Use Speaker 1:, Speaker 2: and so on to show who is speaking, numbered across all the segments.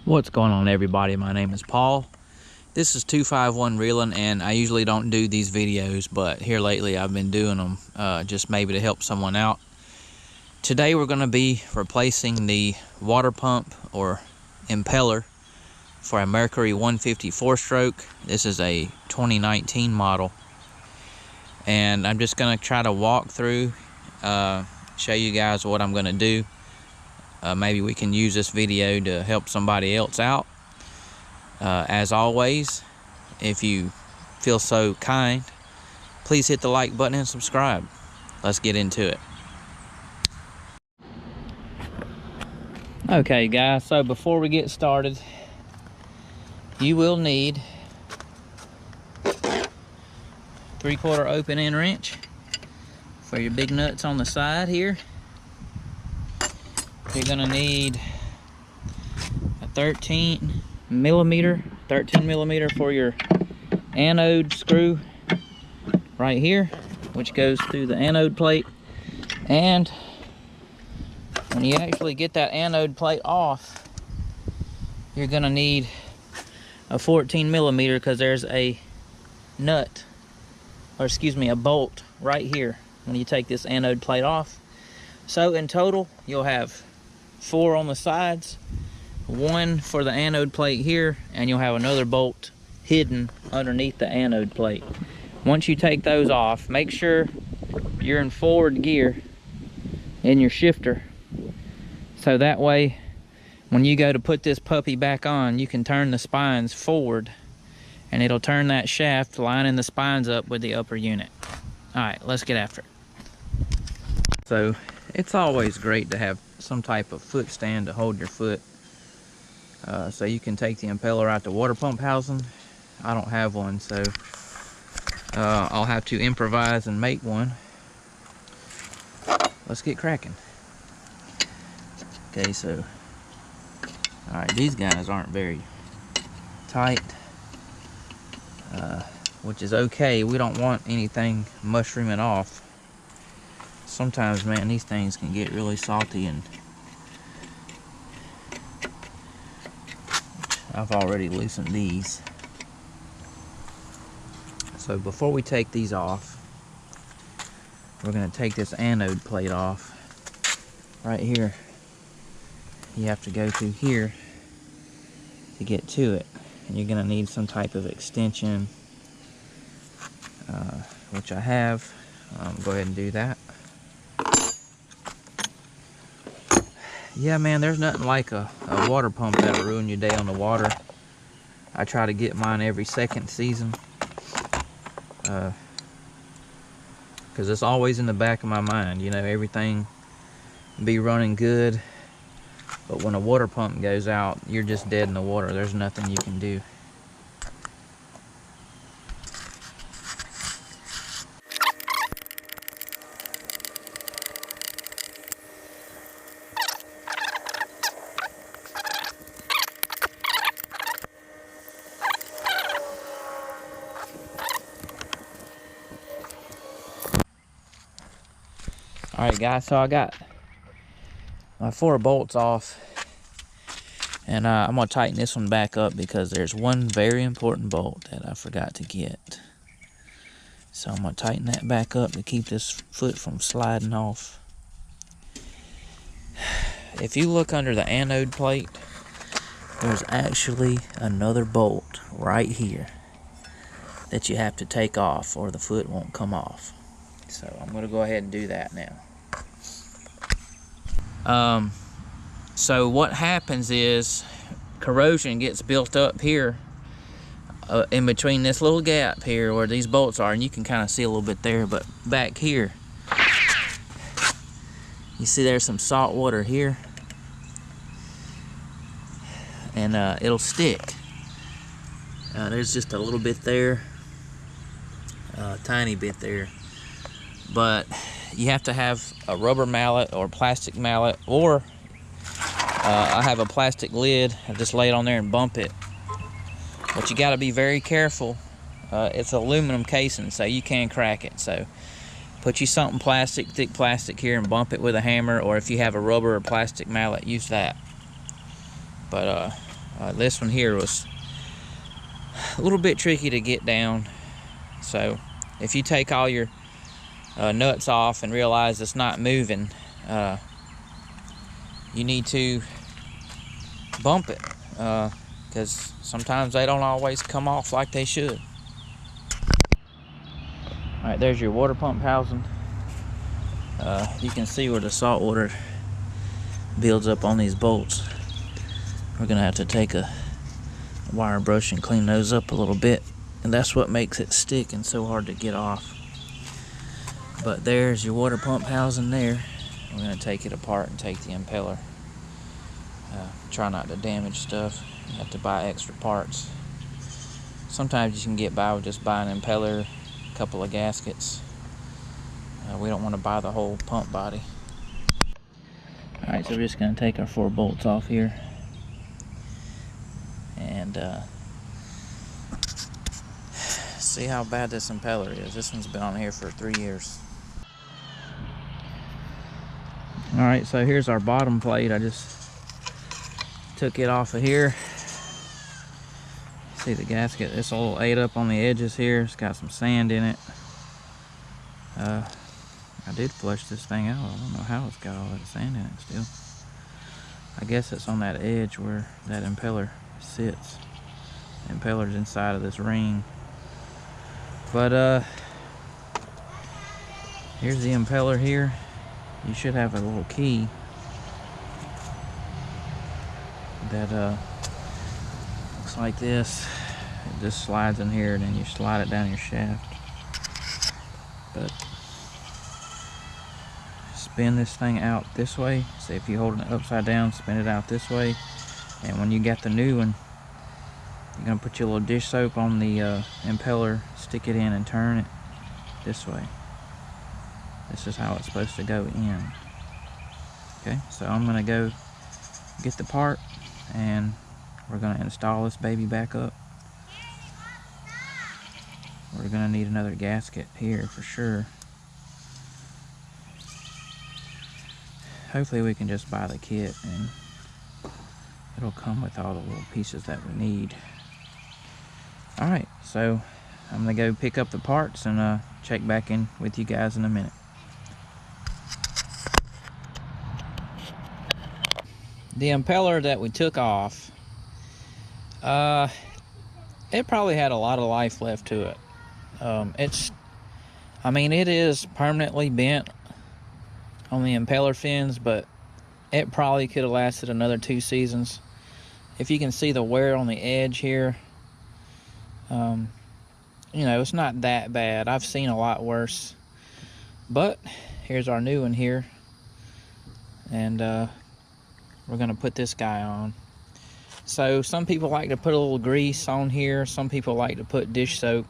Speaker 1: What's going on, everybody? My name is Paul. This is 251 Reeling, and I usually don't do these videos, but here lately I've been doing them just maybe to help someone out. Today we're going to be replacing the water pump or impeller for a Mercury 150 4-stroke. This is a 2019 model, and I'm just going to try to walk through, show you guys what I'm going to do. Maybe we can use this video to help somebody else out. As always, if you feel so kind, please hit the like button and subscribe. Let's get into it. Okay guys, so before we get started, you will need 3/4 open end wrench for your big nuts on the side here. You're gonna need a 13 millimeter for your anode screw right here, which goes through the anode plate. And when you actually get that anode plate off, you're gonna need a 14 millimeter because there's a nut, or excuse me, a bolt right here when you take this anode plate off. So in total, you'll have 4 on the sides, 1 for the anode plate here, and you'll have another bolt hidden underneath the anode plate. Once you take those off, make sure you're in forward gear in your shifter, so that way when you go to put this puppy back on, you can turn the spines forward and it'll turn that shaft lining the spines up with the upper unit. All right, let's get after it. So it's always great to have some type of foot stand to hold your foot, so you can take the impeller out the water pump housing. I don't have one, so I'll have to improvise and make one. Let's get cracking. Okay, so alright, these guys aren't very tight, which is okay. We don't want anything mushrooming off. Sometimes, man, these things can get really salty, and I've already loosened these. So before we take these off, we're going to take this anode plate off right here. You have to go through here to get to it, and you're going to need some type of extension, which I have. Go ahead and do that. Yeah, man, there's nothing like a water pump that'll ruin your day on the water. I try to get mine every second season, because it's always in the back of my mind. You know, everything be running good, but when a water pump goes out, you're just dead in the water. There's nothing you can do. Alright guys, so I got my 4 bolts off, and I'm going to tighten this one back up because there's one very important bolt that I forgot to get. So I'm going to tighten that back up to keep this foot from sliding off. If you look under the anode plate, there's actually another bolt right here that you have to take off or the foot won't come off. So I'm going to go ahead and do that now. So what happens is corrosion gets built up here in between this little gap here where these bolts are, and you can kind of see a little bit there, but back here you see there's some salt water here, and it'll stick. There's just a little bit there, a tiny bit there, but you have to have a rubber mallet or plastic mallet, or I have a plastic lid. I just lay it on there and bump it. But you got to be very careful. It's aluminum casing, so you can crack it. So put you something plastic, thick plastic here, and bump it with a hammer, or if you have a rubber or plastic mallet, use that. But This one here was a little bit tricky to get down. So if you take all your nuts off and realize it's not moving, you need to bump it, because sometimes they don't always come off like they should. Alright, there's your water pump housing. You can see where the salt water builds up on these bolts. We're gonna have to take a wire brush and clean those up a little bit, and that's what makes it stick and so hard to get off. But there's your water pump housing there. We're gonna take it apart and take the impeller. Try not to damage stuff. You have to buy extra parts. Sometimes you can get by with just buying an impeller, a couple of gaskets. We don't want to buy the whole pump body. Alright, so we're just going to take our 4 bolts off here. And see how bad this impeller is. This one's been on here for 3 years. Alright, so here's our bottom plate. I just took it off of here. See the gasket, it's a little ate up on the edges here. It's got some sand in it. I did flush this thing out. I don't know how it's got all that sand in it still. I guess it's on that edge where that impeller sits. The impeller's inside of this ring. But here's the impeller here. You should have a little key that looks like this. It just slides in here and then you slide it down your shaft. But spin this thing out this way. So if you're holding it upside down, spin it out this way. And when you got the new one, you're gonna put your little dish soap on the impeller, stick it in and turn it this way. This is how it's supposed to go in. Okay, so I'm gonna go get the part and we're gonna install this baby back up. We're gonna need another gasket here for sure. Hopefully we can just buy the kit and it'll come with all the little pieces that we need. Alright, so I'm gonna go pick up the parts and check back in with you guys in a minute. The impeller that we took off, it probably had a lot of life left to it. It is permanently bent on the impeller fins, but it probably could have lasted another 2 seasons. If you can see the wear on the edge here, it's not that bad. I've seen a lot worse. But here's our new one here, and we're gonna put this guy on. So some people like to put a little grease on here, some people like to put dish soap,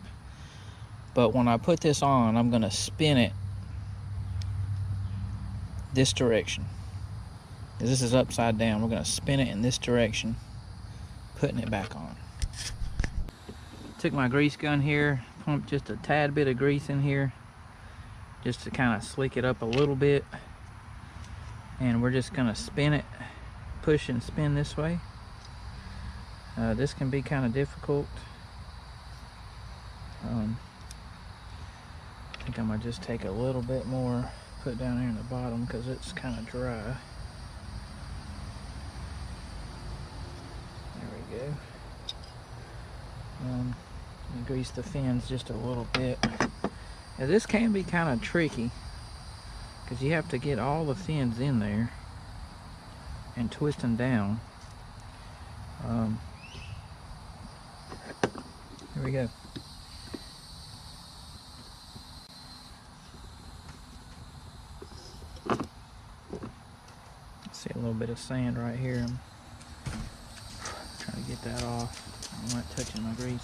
Speaker 1: but when I put this on, I'm gonna spin it this direction. This is upside down. We're gonna spin it in this direction, putting it back on. Took my grease gun here, pumped just a tad bit of grease in here just to kind of slick it up a little bit, and we're just gonna spin it, push and spin this way. This can be kind of difficult. I think I'm gonna just take a little bit more, put down there in the bottom because it's kind of dry. There we go. And grease the fins just a little bit. Now, this can be kind of tricky because you have to get all the fins in there and twist them down. Here we go. See a little bit of sand right here. I'm trying to get that off. I'm not touching my grease.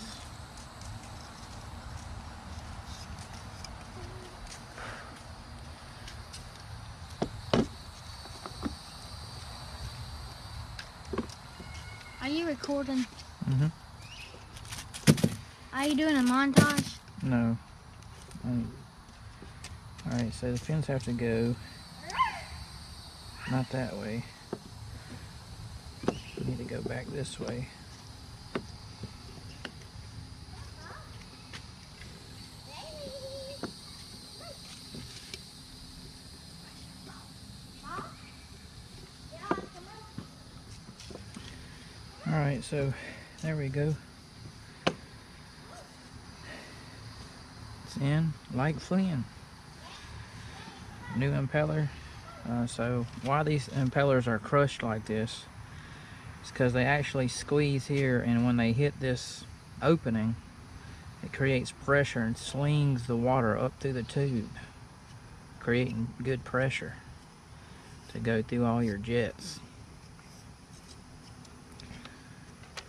Speaker 2: Are you recording?
Speaker 1: Mm-hmm.
Speaker 2: Are you doing a montage?
Speaker 1: No. Alright, so the fins have to go not that way. You need to go back this way. Alright, so there we go. It's in like Flynn. New impeller. So why these impellers are crushed like this is because they actually squeeze here, and when they hit this opening, it creates pressure and slings the water up through the tube, creating good pressure to go through all your jets.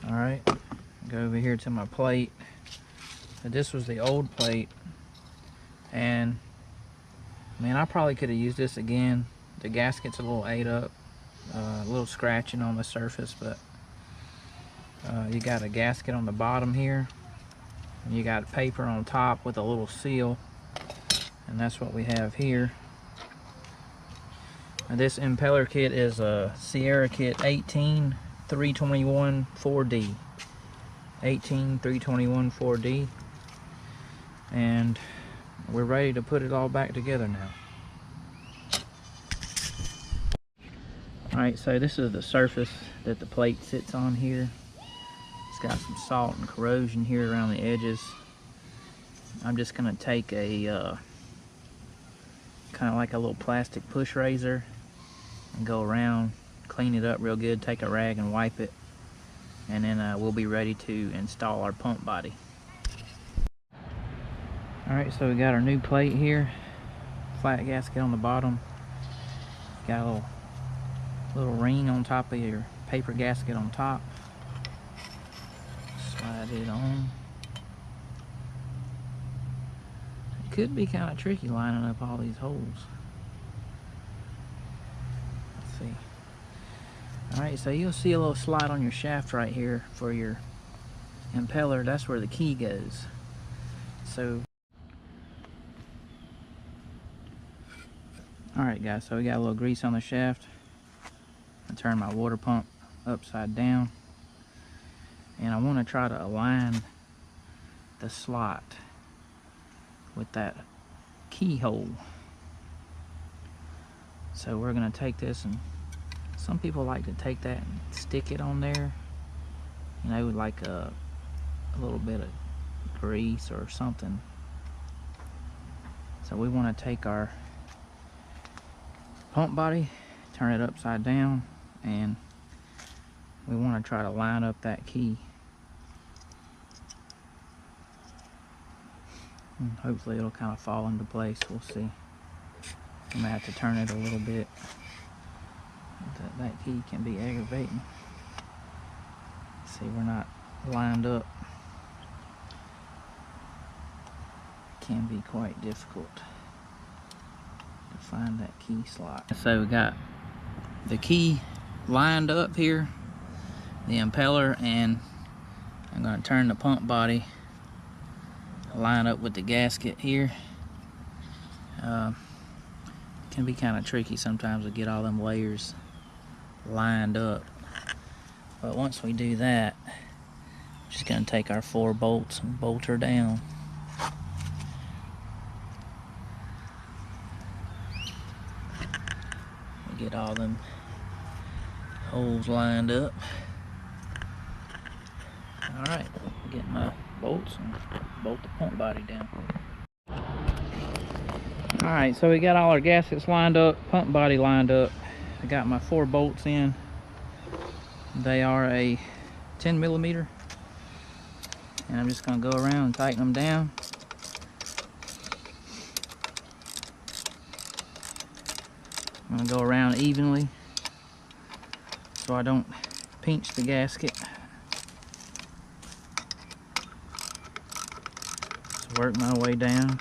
Speaker 1: Alright, go over here to my plate. So this was the old plate, and man, I probably could have used this again. The gasket's a little ate up, a little scratching on the surface, but you got a gasket on the bottom here, and you got paper on top with a little seal, and that's what we have here. Now, this impeller kit is a Sierra kit 18321 4D. 18321 4D, and we're ready to put it all back together now. Alright, so this is the surface that the plate sits on here. It's got some salt and corrosion here around the edges. I'm just going to take a kind of like a little plastic push razor and go around, clean it up real good, take a rag and wipe it, and then we'll be ready to install our pump body. Alright, so we got our new plate here, flat gasket on the bottom, got a little ring on top of your paper gasket on top. Slide it on. It could be kind of tricky lining up all these holes. Let's see. Alright, so you'll see a little slide on your shaft right here for your impeller. That's where the key goes. So, alright guys, so we got a little grease on the shaft. I turn my water pump upside down, and I want to try to align the slot with that keyhole. So we're going to take this, and some people like to take that and stick it on there, you know, with like a little bit of grease or something. So we want to take our pump body, turn it upside down, and we want to try to line up that key. And hopefully it'll kind of fall into place. We'll see. I might have to turn it a little bit. That key can be aggravating. See, we're not lined up. It can be quite difficult to find that key slot. So we got the key lined up here, the impeller, and I'm going to turn the pump body, line up with the gasket here. It can be kind of tricky sometimes to get all them layers lined up, but once we do that, I'm just going to take our 4 bolts and bolt her down. We get all them holes lined up. Alright, get my bolts and bolt the pump body down. Alright, so we got all our gaskets lined up, pump body lined up. I got my 4 bolts in. They are a 10mm, and I'm just going to go around and tighten them down. I'm going to go around evenly so I don't pinch the gasket. Just work my way down.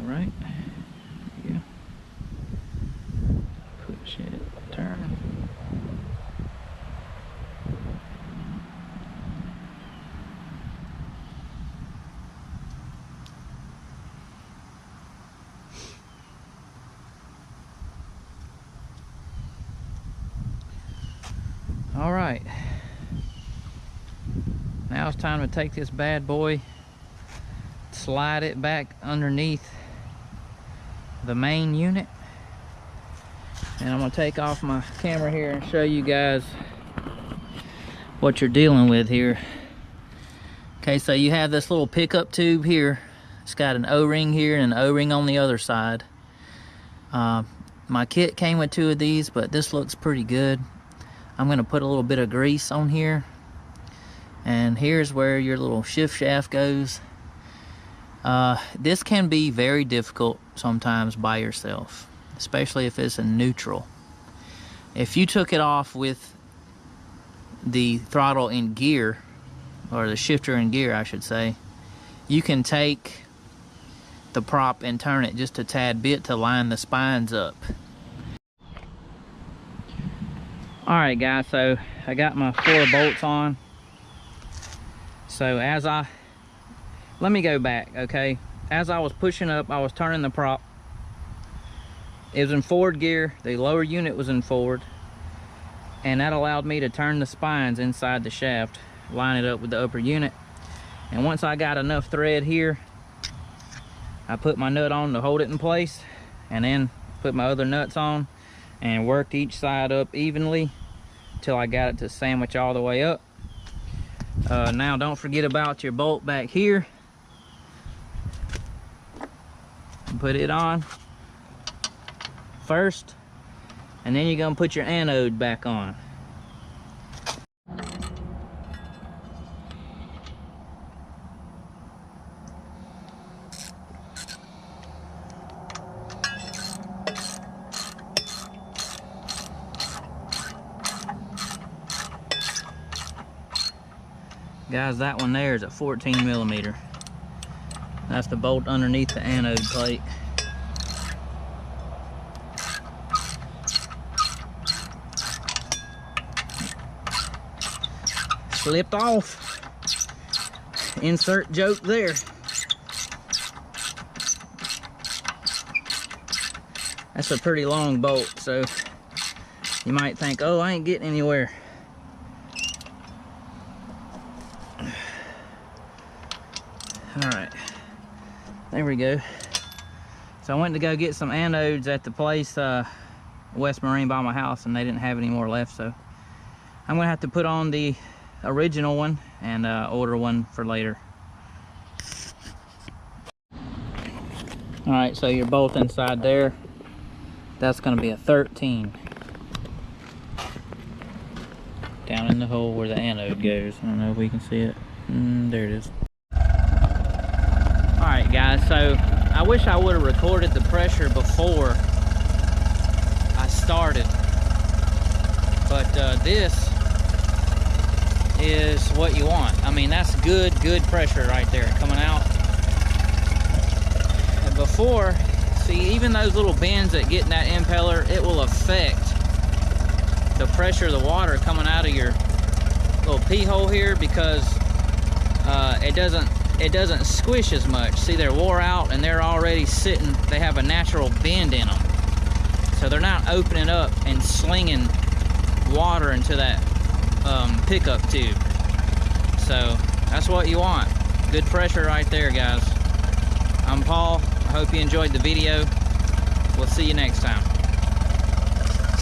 Speaker 1: Alright. Shit, turn. All right, now it's time to take this bad boy, slide it back underneath the main unit, and I'm gonna take off my camera here and show you guys what you're dealing with here. Okay, so you have this little pickup tube here. It's got an O-ring here and an O-ring on the other side. My kit came with 2 of these, but this looks pretty good. I'm gonna put a little bit of grease on here, and here's where your little shift shaft goes. This can be very difficult sometimes by yourself, especially if it's in neutral. If you took it off with the throttle in gear, or the shifter in gear I should say, you can take the prop and turn it just a tad bit to line the spines up. Alright guys, so I got my 4 bolts on. So let me go back, okay? As I was pushing up, I was turning the prop. It was in forward gear, the lower unit was in forward, and that allowed me to turn the spines inside the shaft, line it up with the upper unit. And once I got enough thread here, I put my nut on to hold it in place, and then put my other nuts on and worked each side up evenly till I got it to sandwich all the way up. Now don't forget about your bolt back here. Put it on first, and then you're gonna put your anode back on. Guys, that one there is a 14 millimeter. That's the bolt underneath the anode plate. Slipped off. Insert joke there. That's a pretty long bolt, so you might think, oh, I ain't getting anywhere. Alright, there we go. So I went to go get some anodes at the place, West Marine, by my house, and they didn't have any more left, so I'm gonna have to put on the original one and order one for later. Alright, so your bolt inside there, that's gonna be a 13. Down in the hole where the anode goes. I don't know if we can see it. There it is. Alright guys, so I wish I would have recorded the pressure before I started, but this is what you want. I mean, that's good pressure right there coming out. And before, see, even those little bends that get in that impeller, it will affect the pressure of the water coming out of your little pee hole here, because it doesn't squish as much. See, they're wore out and they're already sitting, they have a natural bend in them. So they're not opening up and slinging water into that pickup tube. So that's what you want. Good pressure right there, guys. I'm Paul. I hope you enjoyed the video. We'll see you next time.